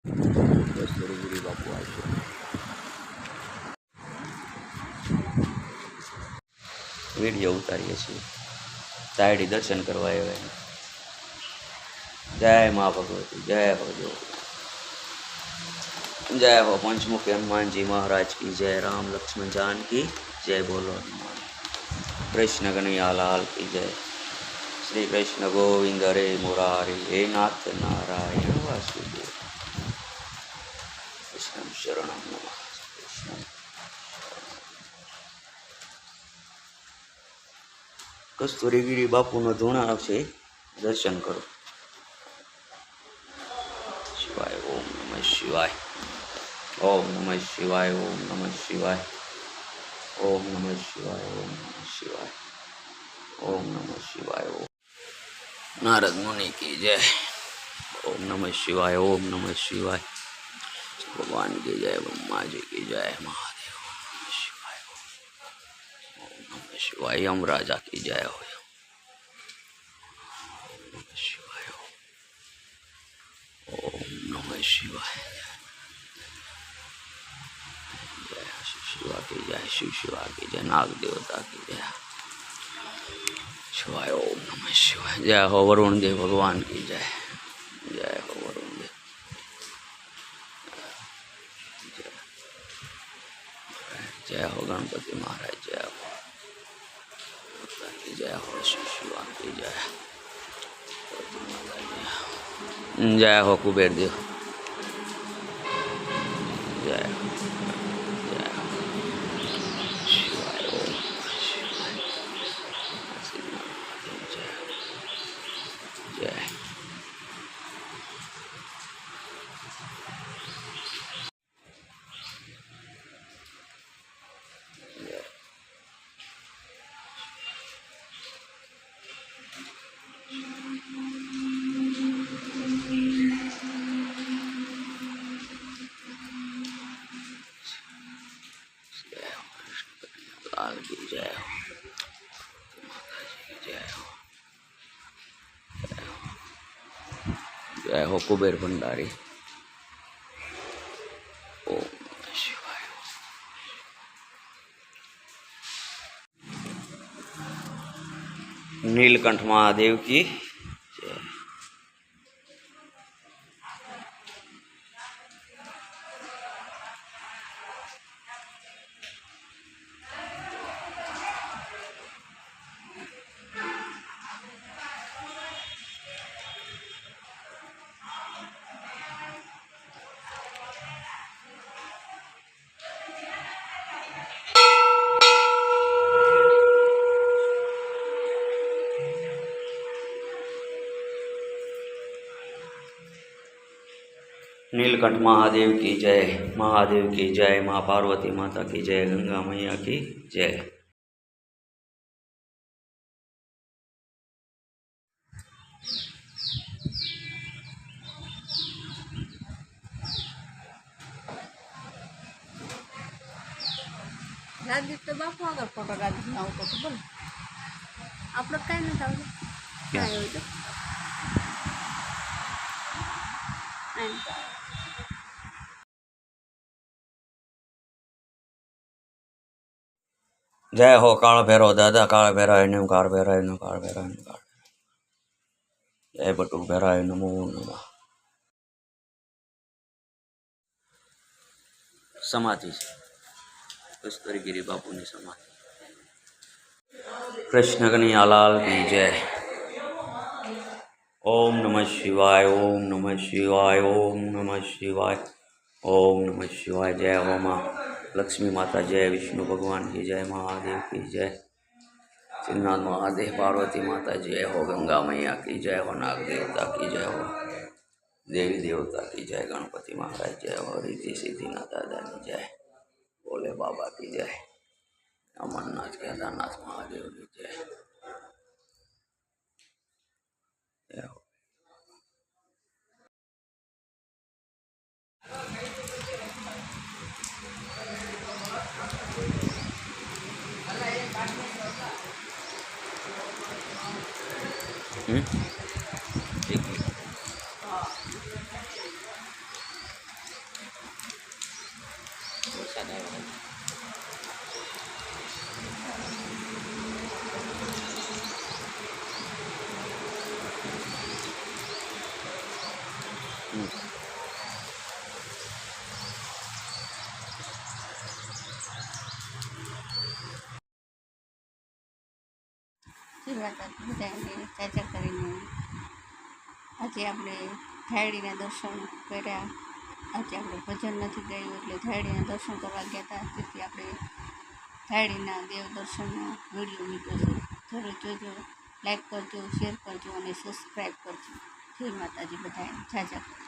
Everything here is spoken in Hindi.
કસ્તુરીગીરી બાપુ આવશે. વિડીયો ઉતારીએ છીએ. સાયડી દર્શન કરવા આવ્યા. જય મા ભગવતી, જય હો જો, जय हो पंचमुखी हनुमान जी महाराज की जय. राम लक्ष्मण जानकी जय. बोलो हनुमान. कृष्ण कन्हैया लाल की जय. श्री कृष्ण गोविंद हरे मुरारी, हे नाथ नारायण वासुदेव. कृष्ण शरणम नमः. कृष्ण કસ્તુરીગીરી બાપુનો ધૂણા છે, દર્શન કરો. શિવાય. ઓમ નમઃ શિવાય. ओम नमः शिवाय. ओम नमः शिवाय. ओम नमः शिवाय. ओम नमः शिवाय. ओम नमः शिवाय. ओम नारद मुनि की जय. ओम नमः शिवाय. ओम नमः शिवाय. भगवान की जय. ब्रह्मा जी की जय. महादेव. ओम नमः शिवाय. ओम नमः शिवाय. यम राजा की जय हो. ओम नमः शिवाय. ओम नमः शिवाय. शिवा की जय. शिव शिवा की जय. नाग देवता की जय. शिवाय. ओम नमः शिवाय. जय हो वरुण देव भगवान की जय. जय हो वरुण देव. जय हो गणपति महाराज. जय हो की जय हो. शिव शिवा की जय. जय हो कुबेर देव. जय हो. लाल की जय हो. जय हो. जय हो कुबेर भंडारी. ओम नमः शिवाय. नीलकंठ महादेव की जय. नीलकंठ महादेव की जय. महादेव की जय. माँ पार्वती माता की जय. गंगा मैया की जय. राजदीप तो बापू આગળ ફોટો કાઢીને આવું તો બોલ આપણે કાંઈ નથી આવતું ક્યાં આવ્યું તો जय हो काल भैरव दादा. काल भैरव नम. काल भैरव नम. काल भैरव नम. जय बटुक भैरव नमो नमः. समाधि कस्तूरीगिरी बापू ने समाधि. कृष्ण कन्हैया लाल की जय. ओम नमः शिवाय. ओम नमः शिवाय. ओम नमः शिवाय. ओम नमः शिवाय. जय हो माँ लक्ष्मी माता जय. विष्णु भगवान की जय. महादेव की जय. श्रीनाथ महादेव. पार्वती माता जय हो. गंगा मैया की जय हो. नाग देवता की जय हो. देवी देवता की जय. गणपति महाराज जय हो. रिद्धि सिद्धिनाथ दादा की जय. भोले बाबा की जय. अमरनाथ केदारनाथ महादेव की जय. जय हो. ठीक है. વરસાદ આવ્યો. હમ. જે માતાજી બધાને ચાચા કરીને આજે આપણે થાયડીના દર્શન કર્યા. આજે આપણે ભજન નથી ગયું એટલે થાયડીના દર્શન કરવા ગયા હતા. તેથી આપણે થાયડીના દેવ દર્શનનો વિડીયો મૂક્યો છે. જરૂર જોજો, લાઈક કરજો, શેર કરજો અને સબસ્ક્રાઈબ કરજો. જય માતાજી બધાને ચાચા.